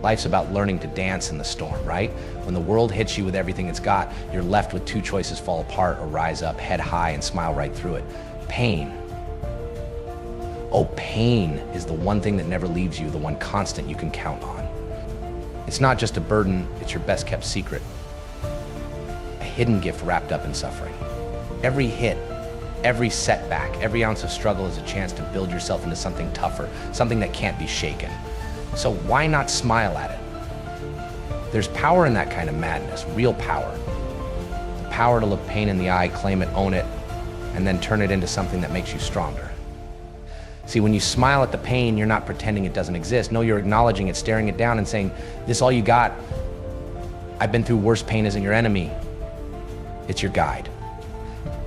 Life's about learning to dance in the storm, right? When the world hits you with everything it's got, you're left with two choices: fall apart or rise up, head high and smile right through it. Pain. Oh, pain is the one thing that never leaves you, the one constant you can count on. It's not just a burden, it's your best kept secret. A hidden gift wrapped up in suffering. Every hit, every setback, every ounce of struggle is a chance to build yourself into something tougher, something that can't be shaken. So why not smile at it? There's power in that kind of madness, real power. The power to look pain in the eye, claim it, own it, and then turn it into something that makes you stronger. See, when you smile at the pain, you're not pretending it doesn't exist. No, you're acknowledging it, staring it down and saying, this all you got? I've been through worse. Pain isn't your enemy. It's your guide.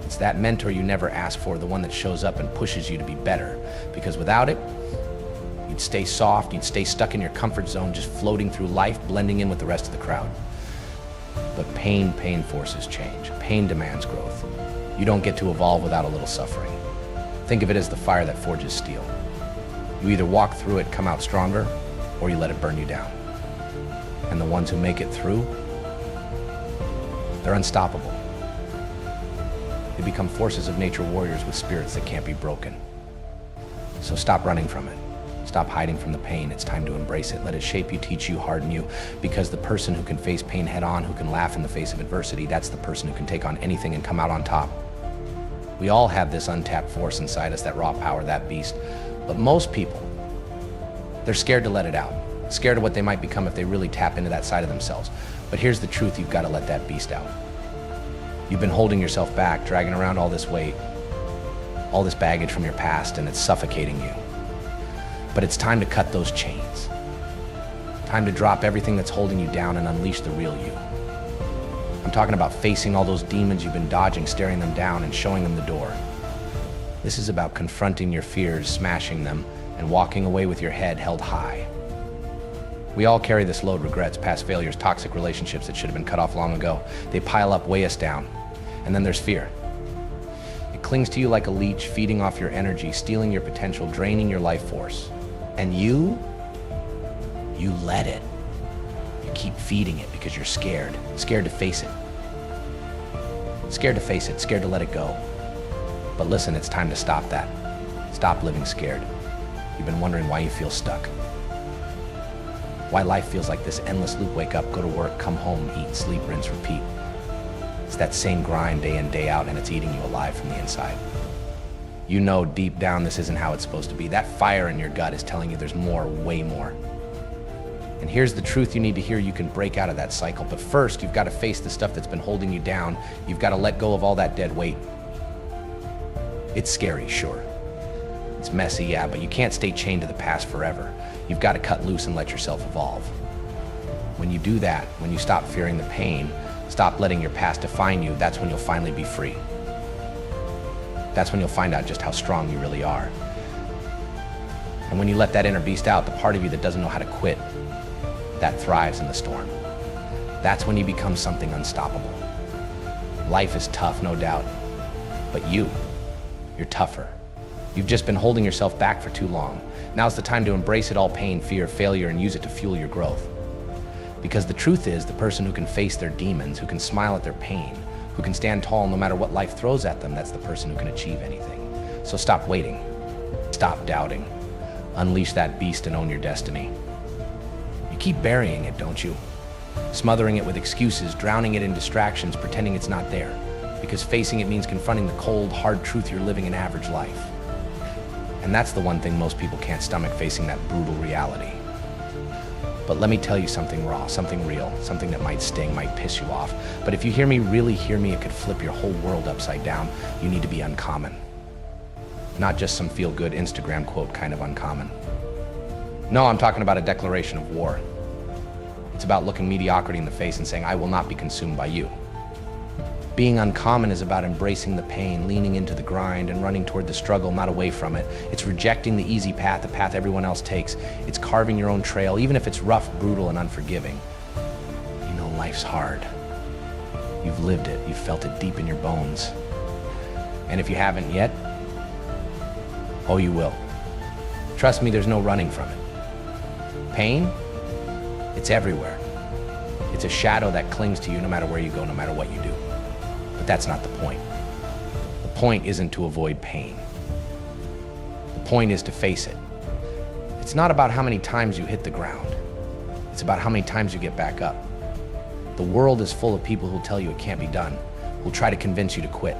It's that mentor you never asked for, the one that shows up and pushes you to be better. Because without it, you'd stay soft, you'd stay stuck in your comfort zone, just floating through life, blending in with the rest of the crowd. But pain forces change. Pain demands growth. You don't get to evolve without a little suffering. Think of it as the fire that forges steel. You either walk through it, come out stronger, or you let it burn you down. And the ones who make it through, they're unstoppable. They become forces of nature, warriors with spirits that can't be broken. So stop running from it. Stop hiding from the pain. It's time to embrace it. Let it shape you, teach you, harden you. Because the person who can face pain head on, who can laugh in the face of adversity, that's the person who can take on anything and come out on top. We all have this untapped force inside us, that raw power, that beast. But most people, they're scared to let it out. Scared of what they might become if they really tap into that side of themselves. But here's the truth: you've got to let that beast out. You've been holding yourself back, dragging around all this weight, all this baggage from your past, and it's suffocating you. But it's time to cut those chains. Time to drop everything that's holding you down and unleash the real you. I'm talking about facing all those demons you've been dodging, staring them down and showing them the door. This is about confronting your fears, smashing them, and walking away with your head held high. We all carry this load: regrets, past failures, toxic relationships that should have been cut off long ago. They pile up, weigh us down. And then there's fear. It clings to you like a leech, feeding off your energy, stealing your potential, draining your life force. And you let it. You keep feeding it because you're scared. Scared to face it. Scared to face it, scared to let it go. But listen, it's time to stop that. Stop living scared. You've been wondering why you feel stuck. Why life feels like this endless loop: wake up, go to work, come home, eat, sleep, rinse, repeat. It's that same grind day in, day out, and it's eating you alive from the inside. You know deep down this isn't how it's supposed to be. That fire in your gut is telling you there's more, way more. And here's the truth you need to hear: you can break out of that cycle. But first, you've got to face the stuff that's been holding you down. You've got to let go of all that dead weight. It's scary, sure. It's messy, yeah, but you can't stay chained to the past forever. You've got to cut loose and let yourself evolve. When you do that, when you stop fearing the pain, stop letting your past define you, that's when you'll finally be free. That's when you'll find out just how strong you really are. And when you let that inner beast out, the part of you that doesn't know how to quit, that thrives in the storm. That's when you become something unstoppable. Life is tough, no doubt, but you're tougher. You've just been holding yourself back for too long. Now's the time to embrace it all: pain, fear, failure, and use it to fuel your growth. Because the truth is, the person who can face their demons, who can smile at their pain, who can stand tall no matter what life throws at them, that's the person who can achieve anything. So stop waiting. Stop doubting. Unleash that beast and own your destiny. You keep burying it, don't you? Smothering it with excuses, drowning it in distractions, pretending it's not there. Because facing it means confronting the cold, hard truth: you're living an average life. And that's the one thing most people can't stomach, facing that brutal reality. But let me tell you something raw, something real, something that might sting, might piss you off. But if you hear me, really hear me, it could flip your whole world upside down. You need to be uncommon. Not just some feel-good Instagram quote kind of uncommon. No, I'm talking about a declaration of war. It's about looking mediocrity in the face and saying, I will not be consumed by you. Being uncommon is about embracing the pain, leaning into the grind, and running toward the struggle, not away from it. It's rejecting the easy path, the path everyone else takes. It's carving your own trail, even if it's rough, brutal, and unforgiving. You know life's hard. You've lived it. You've felt it deep in your bones. And if you haven't yet, oh, you will. Trust me, there's no running from it. Pain? It's everywhere. It's a shadow that clings to you no matter where you go, no matter what you do. But that's not the point. The point isn't to avoid pain. The point is to face it. It's not about how many times you hit the ground. It's about how many times you get back up. The world is full of people who'll tell you it can't be done, who'll try to convince you to quit,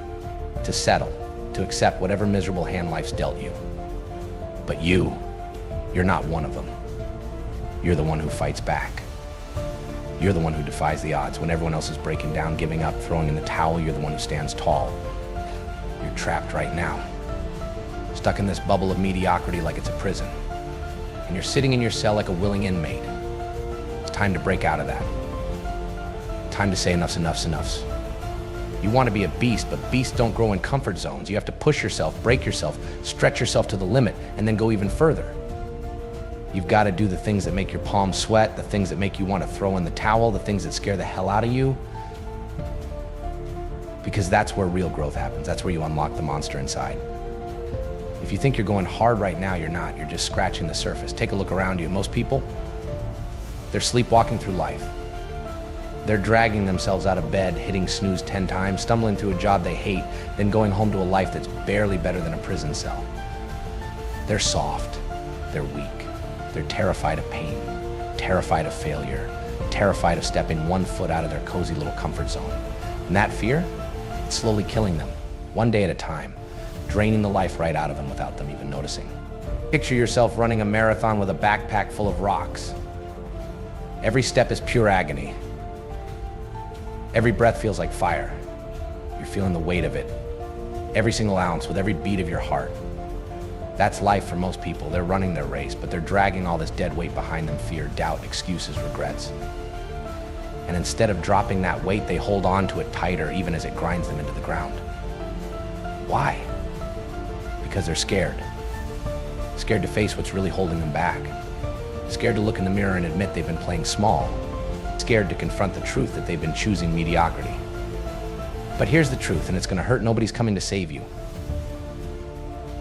to settle, to accept whatever miserable hand life's dealt you. But you're not one of them. You're the one who fights back. You're the one who defies the odds. When everyone else is breaking down, giving up, throwing in the towel, you're the one who stands tall. You're trapped right now, stuck in this bubble of mediocrity like it's a prison. And you're sitting in your cell like a willing inmate. It's time to break out of that. Time to say enough's. You want to be a beast, but beasts don't grow in comfort zones. You have to push yourself, break yourself, stretch yourself to the limit, and then go even further. You've got to do the things that make your palms sweat, the things that make you want to throw in the towel, the things that scare the hell out of you. Because that's where real growth happens. That's where you unlock the monster inside. If you think you're going hard right now, you're not. You're just scratching the surface. Take a look around you. Most people, they're sleepwalking through life. They're dragging themselves out of bed, hitting snooze 10 times, stumbling through a job they hate, then going home to a life that's barely better than a prison cell. They're soft. They're weak. They're terrified of pain, terrified of failure, terrified of stepping one foot out of their cozy little comfort zone. And that fear, it's slowly killing them, one day at a time, draining the life right out of them without them even noticing. Picture yourself running a marathon with a backpack full of rocks. Every step is pure agony. Every breath feels like fire. You're feeling the weight of it. Every single ounce with every beat of your heart. That's life for most people. They're running their race, but they're dragging all this dead weight behind them: fear, doubt, excuses, regrets. And instead of dropping that weight, they hold on to it tighter, even as it grinds them into the ground. Why? Because they're scared. Scared to face what's really holding them back. Scared to look in the mirror and admit they've been playing small. Scared to confront the truth that they've been choosing mediocrity. But here's the truth, and it's gonna hurt. Nobody's coming to save you.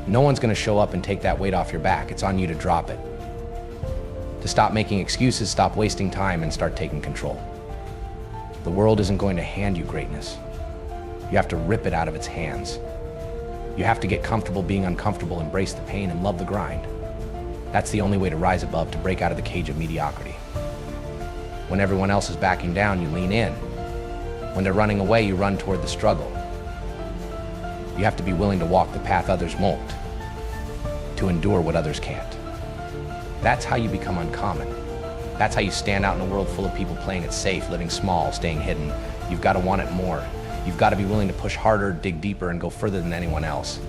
No one's gonna show up and take that weight off your back. It's on you to drop it. To stop making excuses, stop wasting time, and start taking control. The world isn't going to hand you greatness. You have to rip it out of its hands. You have to get comfortable being uncomfortable, embrace the pain, and love the grind. That's the only way to rise above, to break out of the cage of mediocrity. When everyone else is backing down, you lean in. When they're running away, you run toward the struggle. You have to be willing to walk the path others won't, to endure what others can't. That's how you become uncommon. That's how you stand out in a world full of people playing it safe, living small, staying hidden. You've got to want it more. You've got to be willing to push harder, dig deeper, and go further than anyone else.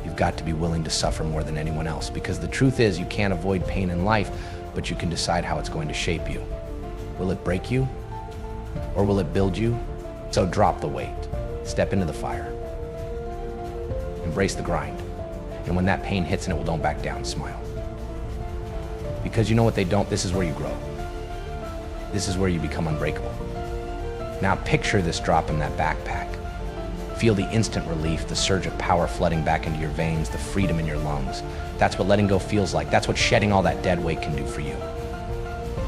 You've got to be willing to suffer more than anyone else, because the truth is, you can't avoid pain in life, but you can decide how it's going to shape you. Will it break you, or will it build you? So drop the weight, step into the fire, embrace the grind, and when that pain hits and it will, don't back down, smile. Because you know what they don't, this is where you grow. This is where you become unbreakable. Now picture this drop in that backpack. Feel the instant relief, the surge of power flooding back into your veins, the freedom in your lungs. That's what letting go feels like. That's what shedding all that dead weight can do for you.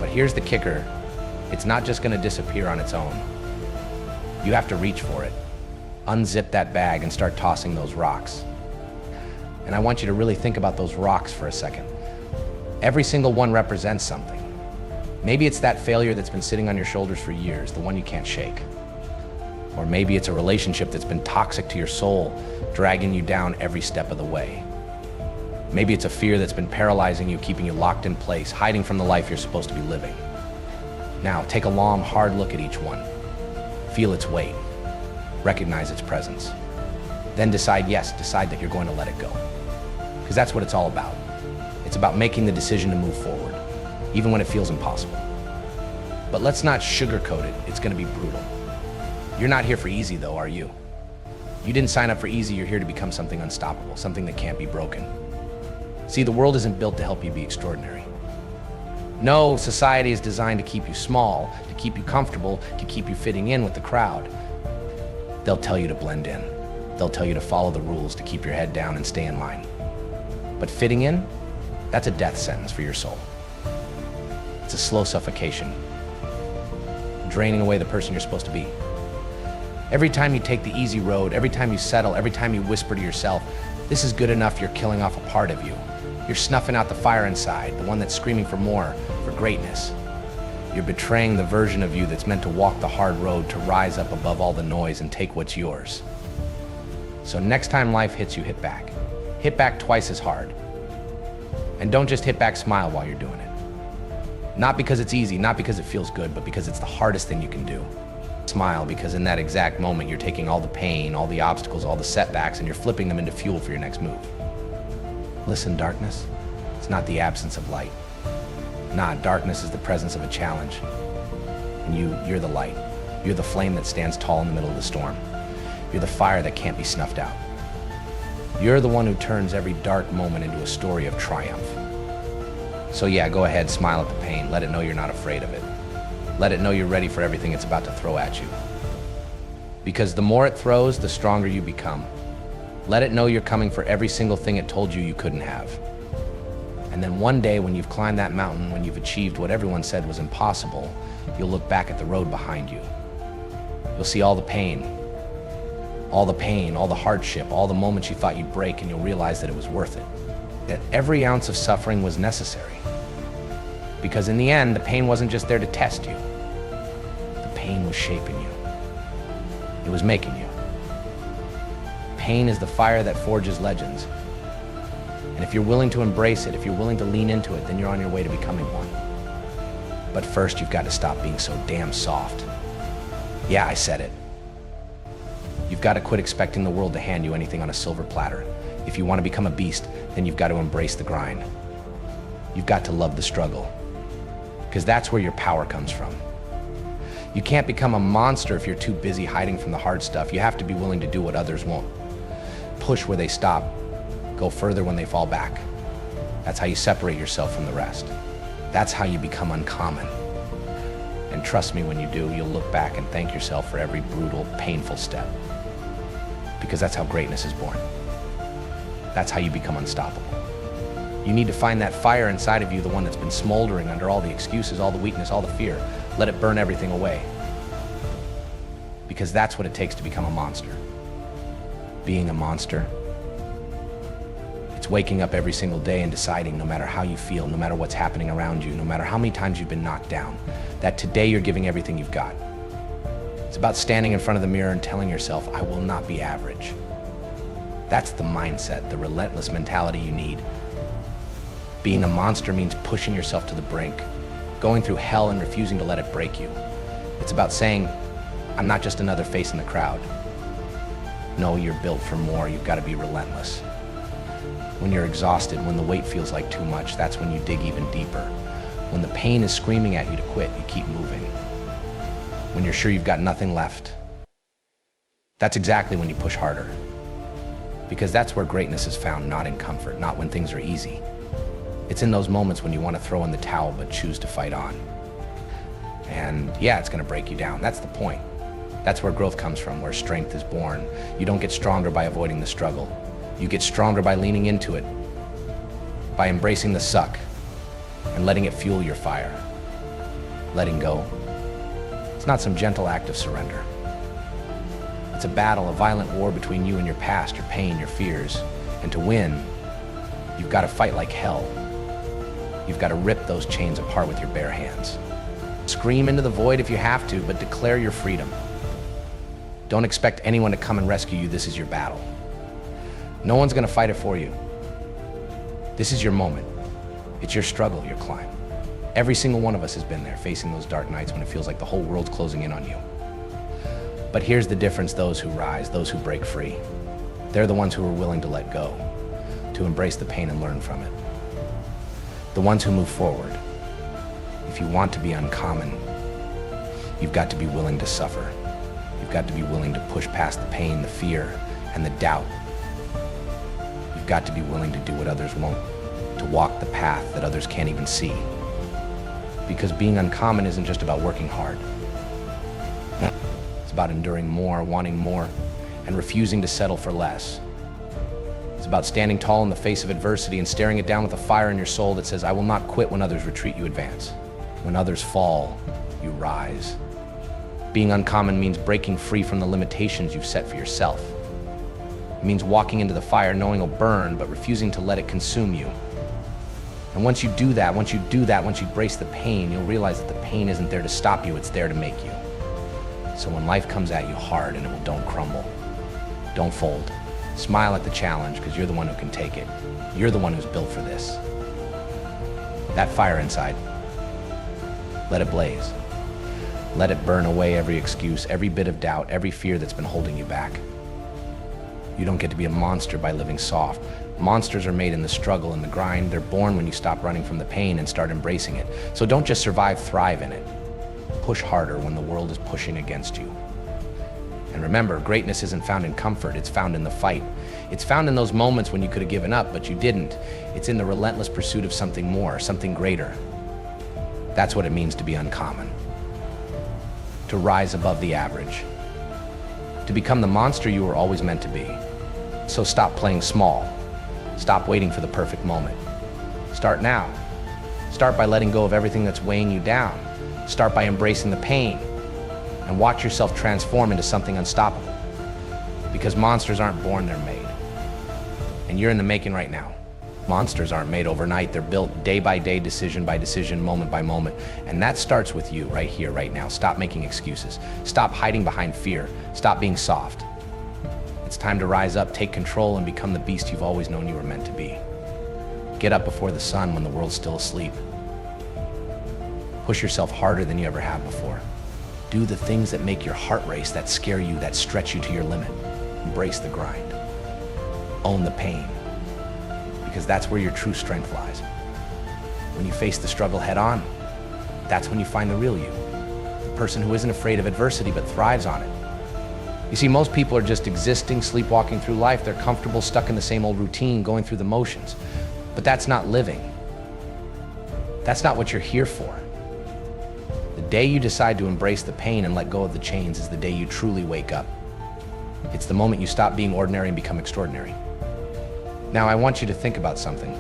But here's the kicker. It's not just gonna disappear on its own. You have to reach for it. Unzip that bag and start tossing those rocks. And I want you to really think about those rocks for a second. Every single one represents something. Maybe it's that failure that's been sitting on your shoulders for years, the one you can't shake. Or maybe it's a relationship that's been toxic to your soul, dragging you down every step of the way. Maybe it's a fear that's been paralyzing you, keeping you locked in place, hiding from the life you're supposed to be living. Now, take a long, hard look at each one. Feel its weight. Recognize its presence. Then decide that you're going to let it go. Because that's what it's all about. It's about making the decision to move forward, even when it feels impossible. But let's not sugarcoat it. It's going to be brutal. You're not here for easy, though, are you? You didn't sign up for easy. You're here to become something unstoppable, something that can't be broken. See, the world isn't built to help you be extraordinary. No, society is designed to keep you small, to keep you comfortable, to keep you fitting in with the crowd. They'll tell you to blend in. They'll tell you to follow the rules, to keep your head down and stay in line. But fitting in, that's a death sentence for your soul. It's a slow suffocation, draining away the person you're supposed to be. Every time you take the easy road, every time you settle, every time you whisper to yourself, this is good enough, you're killing off a part of you. You're snuffing out the fire inside, the one that's screaming for more, for greatness. You're betraying the version of you that's meant to walk the hard road, to rise up above all the noise and take what's yours. So next time life hits you, hit back. Hit back twice as hard. And don't just hit back, smile while you're doing it. Not because it's easy, not because it feels good, but because it's the hardest thing you can do. Smile because in that exact moment, you're taking all the pain, all the obstacles, all the setbacks, and you're flipping them into fuel for your next move. Listen, darkness, it's not the absence of light. Nah, darkness is the presence of a challenge. And you're the light. You're the flame that stands tall in the middle of the storm. You're the fire that can't be snuffed out. You're the one who turns every dark moment into a story of triumph. So yeah, go ahead, smile at the pain. Let it know you're not afraid of it. Let it know you're ready for everything it's about to throw at you. Because the more it throws, the stronger you become. Let it know you're coming for every single thing it told you you couldn't have. And then one day when you've climbed that mountain, when you've achieved what everyone said was impossible, you'll look back at the road behind you. You'll see all the pain, all the hardship, all the moments you thought you'd break, and you'll realize that it was worth it. That every ounce of suffering was necessary. Because in the end, the pain wasn't just there to test you. The pain was shaping you. It was making you. Pain is the fire that forges legends. And if you're willing to embrace it, if you're willing to lean into it, then you're on your way to becoming one. But first, you've got to stop being so damn soft. Yeah, I said it. You've got to quit expecting the world to hand you anything on a silver platter. If you want to become a beast, then you've got to embrace the grind. You've got to love the struggle, because that's where your power comes from. You can't become a monster if you're too busy hiding from the hard stuff. You have to be willing to do what others won't. Push where they stop, go further when they fall back. That's how you separate yourself from the rest. That's how you become uncommon. And trust me, when you do, you'll look back and thank yourself for every brutal, painful step. Because that's how greatness is born. That's how you become unstoppable. You need to find that fire inside of you, the one that's been smoldering under all the excuses, all the weakness, all the fear. Let it burn everything away. Because that's what it takes to become a monster. Being a monster, it's waking up every single day and deciding, no matter how you feel, no matter what's happening around you, no matter how many times you've been knocked down, that today you're giving everything you've got. It's about standing in front of the mirror and telling yourself, I will not be average. That's the mindset, the relentless mentality you need. Being a monster means pushing yourself to the brink, going through hell and refusing to let it break you. It's about saying, I'm not just another face in the crowd. No, you're built for more. You've got to be relentless. When you're exhausted, when the weight feels like too much, that's when you dig even deeper. When the pain is screaming at you to quit, you keep moving. When you're sure you've got nothing left, that's exactly when you push harder. Because that's where greatness is found, not in comfort, not when things are easy. It's in those moments when you want to throw in the towel but choose to fight on. And yeah, it's going to break you down. That's the point. That's where growth comes from, where strength is born. You don't get stronger by avoiding the struggle. You get stronger by leaning into it, by embracing the suck and letting it fuel your fire. Letting go. It's not some gentle act of surrender. It's a battle, a violent war between you and your past, your pain, your fears. And to win, you've got to fight like hell. You've got to rip those chains apart with your bare hands. Scream into the void if you have to, but declare your freedom. Don't expect anyone to come and rescue you. This is your battle. No one's going to fight it for you. This is your moment. It's your struggle, your climb. Every single one of us has been there, facing those dark nights when it feels like the whole world's closing in on you. But here's the difference: those who rise, those who break free, they're the ones who are willing to let go, to embrace the pain and learn from it. The ones who move forward. If you want to be uncommon, you've got to be willing to suffer. You've got to be willing to push past the pain, the fear, and the doubt. You've got to be willing to do what others won't, to walk the path that others can't even see. Because being uncommon isn't just about working hard. It's about enduring more, wanting more, and refusing to settle for less. It's about standing tall in the face of adversity and staring it down with a fire in your soul that says, I will not quit when others retreat, you advance. When others fall, you rise. Being uncommon means breaking free from the limitations you've set for yourself. It means walking into the fire knowing it'll burn, but refusing to let it consume you. And once you embrace the pain, you'll realize that the pain isn't there to stop you, it's there to make you. So when life comes at you hard, don't crumble. Don't fold. Smile at the challenge, because you're the one who can take it. You're the one who's built for this. That fire inside, let it blaze. Let it burn away every excuse, every bit of doubt, every fear that's been holding you back. You don't get to be a monster by living soft. Monsters are made in the struggle and the grind. They're born when you stop running from the pain and start embracing it. So don't just survive, thrive in it. Push harder when the world is pushing against you. And remember, greatness isn't found in comfort, it's found in the fight. It's found in those moments when you could have given up, but you didn't. It's in the relentless pursuit of something more, something greater. That's what it means to be uncommon. To rise above the average. To become the monster you were always meant to be. So stop playing small. Stop waiting for the perfect moment. Start now. Start by letting go of everything that's weighing you down. Start by embracing the pain. And watch yourself transform into something unstoppable. Because monsters aren't born, they're made. And you're in the making right now. Monsters aren't made overnight, they're built day by day, decision by decision, moment by moment. And that starts with you right here, right now. Stop making excuses. Stop hiding behind fear. Stop being soft. It's time to rise up, take control, and become the beast you've always known you were meant to be. Get up before the sun when the world's still asleep. Push yourself harder than you ever have before. Do the things that make your heart race, that scare you, that stretch you to your limit. Embrace the grind. Own the pain. Because that's where your true strength lies. When you face the struggle head on, that's when you find the real you. The person who isn't afraid of adversity but thrives on it. You see, most people are just existing, sleepwalking through life. They're comfortable, stuck in the same old routine, going through the motions. But that's not living. That's not what you're here for. The day you decide to embrace the pain and let go of the chains is the day you truly wake up. It's the moment you stop being ordinary and become extraordinary. Now, I want you to think about something.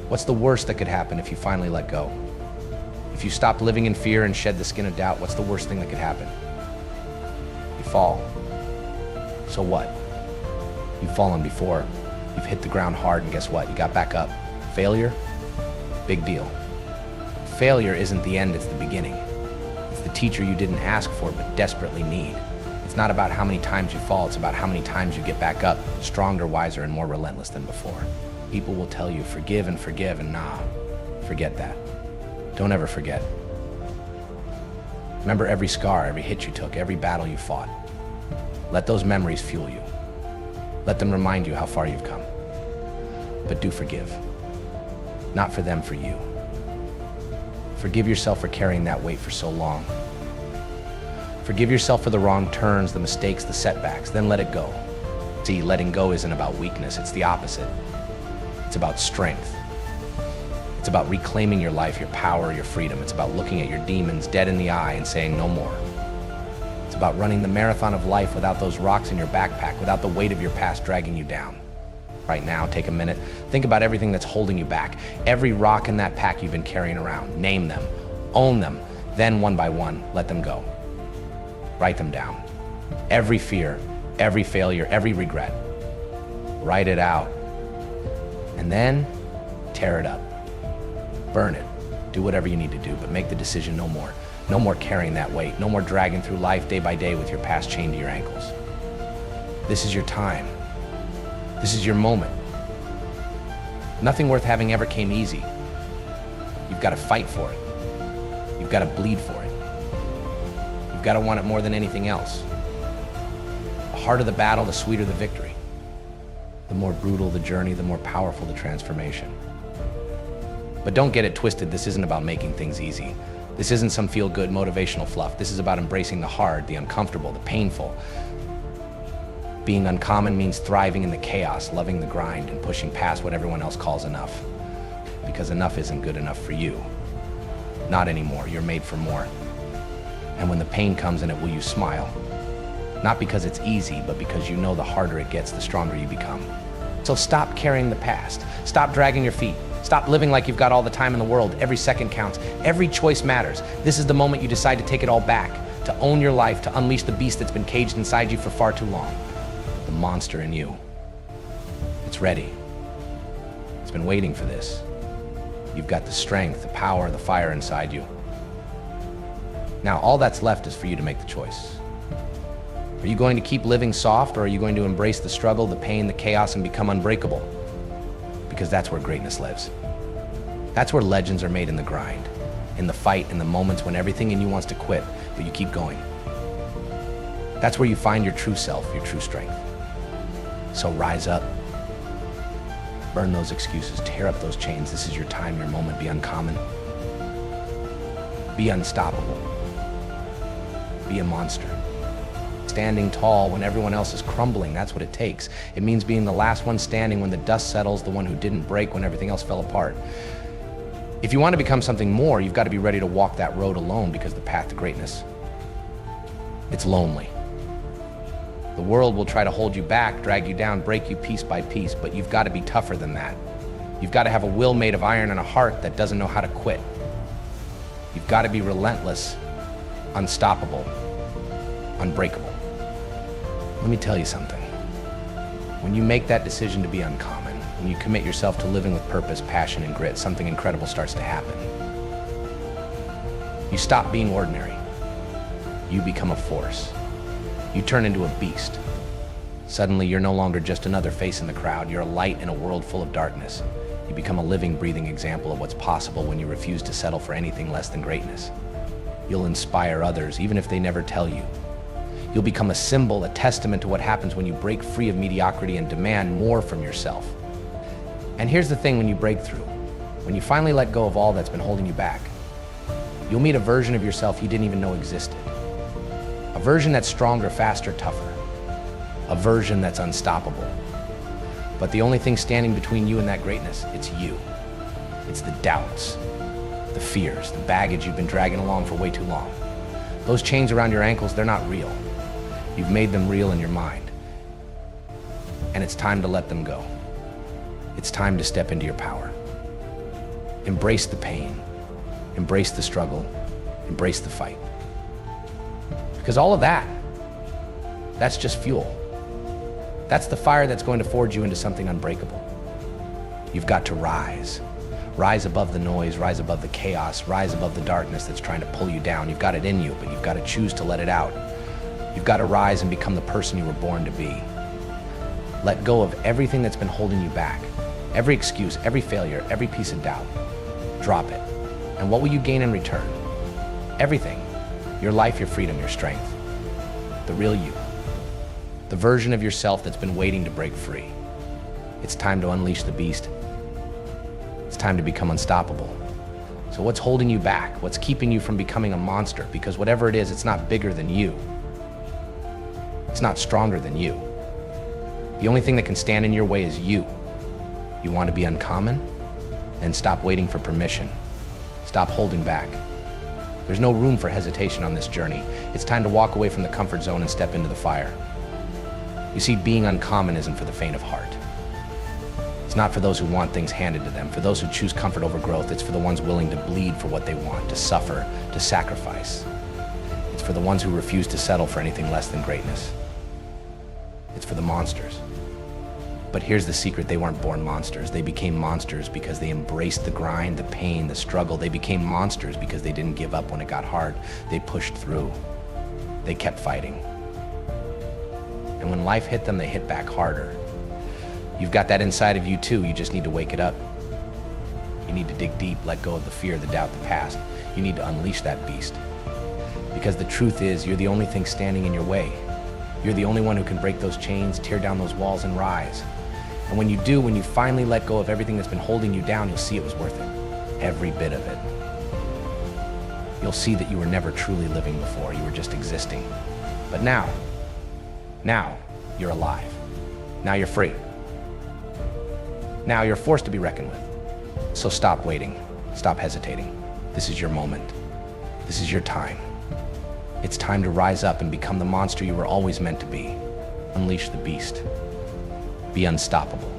What's the worst that could happen if you finally let go? If you stop living in fear and shed the skin of doubt, what's the worst thing that could happen? You fall. So what? You've fallen before. You've hit the ground hard, and guess what? You got back up. Failure? Big deal. Failure isn't the end, it's the beginning. It's the teacher you didn't ask for but desperately need. It's not about how many times you fall, it's about how many times you get back up, stronger, wiser, and more relentless than before. People will tell you, forgive, and nah, forget that. Don't ever forget. Remember every scar, every hit you took, every battle you fought. Let those memories fuel you. Let them remind you how far you've come. But do forgive. Not for them, for you. Forgive yourself for carrying that weight for so long. Forgive yourself for the wrong turns, the mistakes, the setbacks, then let it go. See, letting go isn't about weakness, it's the opposite. It's about strength. It's about reclaiming your life, your power, your freedom. It's about looking at your demons dead in the eye and saying no more. It's about running the marathon of life without those rocks in your backpack, without the weight of your past dragging you down. Right now, take a minute, think about everything that's holding you back. Every rock in that pack you've been carrying around. Name them, own them, then one by one, let them go. Write them down. Every fear, every failure, every regret. Write it out. And then tear it up. Burn it. Do whatever you need to do, but make the decision no more. No more carrying that weight. No more dragging through life day by day with your past chained to your ankles. This is your time. This is your moment. Nothing worth having ever came easy. You've got to fight for it. You've got to bleed for it. You've got to want it more than anything else. The harder the battle, the sweeter the victory. The more brutal the journey, the more powerful the transformation. But don't get it twisted, this isn't about making things easy. This isn't some feel-good motivational fluff. This is about embracing the hard, the uncomfortable, the painful. Being uncommon means thriving in the chaos, loving the grind, and pushing past what everyone else calls enough. Because enough isn't good enough for you. Not anymore, you're made for more. And when the pain comes in it, will you smile? Not because it's easy, but because you know the harder it gets, the stronger you become. So stop carrying the past. Stop dragging your feet. Stop Stop living like you've got all the time in the world. Every second counts. Every choice matters. This is the moment you decide to take it all back, to own your life, to unleash the beast that's been caged inside you for far too long. The monster in you. It's ready. It's been waiting for this. You've got the strength, the power, the fire inside you. Now, all that's left is for you to make the choice. Are you going to keep living soft, or are you going to embrace the struggle, the pain, the chaos, and become unbreakable? Because that's where greatness lives. That's where legends are made, in the grind, in the fight, in the moments when everything in you wants to quit, but you keep going. That's where you find your true self, your true strength. So rise up. Burn those excuses, tear up those chains. This is your time, your moment. Be uncommon. Be unstoppable. Be a monster. Standing tall when everyone else is crumbling, that's what it takes. It means being the last one standing when the dust settles, the one who didn't break when everything else fell apart. If you want to become something more, you've got to be ready to walk that road alone, because the path to greatness, it's lonely. The world will try to hold you back, drag you down, break you piece by piece, but you've got to be tougher than that. You've got to have a will made of iron and a heart that doesn't know how to quit. You've got to be relentless, unstoppable, unbreakable. Let me tell you something. When you make that decision to be uncommon, when you commit yourself to living with purpose, passion, and grit, something incredible starts to happen. You stop being ordinary. You become a force. You turn into a beast. Suddenly, you're no longer just another face in the crowd. You're a light in a world full of darkness. You become a living, breathing example of what's possible when you refuse to settle for anything less than greatness. You'll inspire others, even if they never tell you. You'll become a symbol, a testament to what happens when you break free of mediocrity and demand more from yourself. And here's the thing: when you break through, when you finally let go of all that's been holding you back, you'll meet a version of yourself you didn't even know existed. A version that's stronger, faster, tougher. A version that's unstoppable. But the only thing standing between you and that greatness, it's you. It's the doubts, the fears, the baggage you've been dragging along for way too long. Those chains around your ankles, they're not real. You've made them real in your mind. And it's time to let them go. It's time to step into your power. Embrace the pain. Embrace the struggle. Embrace the fight. Because all of that, that's just fuel. That's the fire that's going to forge you into something unbreakable. You've got to rise. Rise above the noise, rise above the chaos, rise above the darkness that's trying to pull you down. You've got it in you, but you've got to choose to let it out. You've got to rise and become the person you were born to be. Let go of everything that's been holding you back. Every excuse, every failure, every piece of doubt. Drop it. And what will you gain in return? Everything. Your life, your freedom, your strength. The real you. The version of yourself that's been waiting to break free. It's time to unleash the beast. It's time to become unstoppable. So what's holding you back? What's keeping you from becoming a monster? Because whatever it is, it's not bigger than you. It's not stronger than you. The only thing that can stand in your way is you. You want to be uncommon? Then stop waiting for permission. Stop holding back. There's no room for hesitation on this journey. It's time to walk away from the comfort zone and step into the fire. You see, being uncommon isn't for the faint of heart. It's not for those who want things handed to them, for those who choose comfort over growth. It's for the ones willing to bleed for what they want, to suffer, to sacrifice. It's for the ones who refuse to settle for anything less than greatness. It's for the monsters. But here's the secret: they weren't born monsters. They became monsters because they embraced the grind, the pain, the struggle. They became monsters because they didn't give up when it got hard. They pushed through. They kept fighting. And when life hit them, they hit back harder. You've got that inside of you too. You just need to wake it up. You need to dig deep, let go of the fear, the doubt, the past. You need to unleash that beast. Because the truth is, you're the only thing standing in your way. You're the only one who can break those chains, tear down those walls, and rise. And when you do, when you finally let go of everything that's been holding you down, you'll see it was worth it. Every bit of it. You'll see that you were never truly living before. You were just existing. But now you're alive. Now you're free. Now you're a force to be reckoned with. So stop waiting. Stop hesitating. This is your moment. This is your time. It's time to rise up and become the monster you were always meant to be. Unleash the beast. Be unstoppable.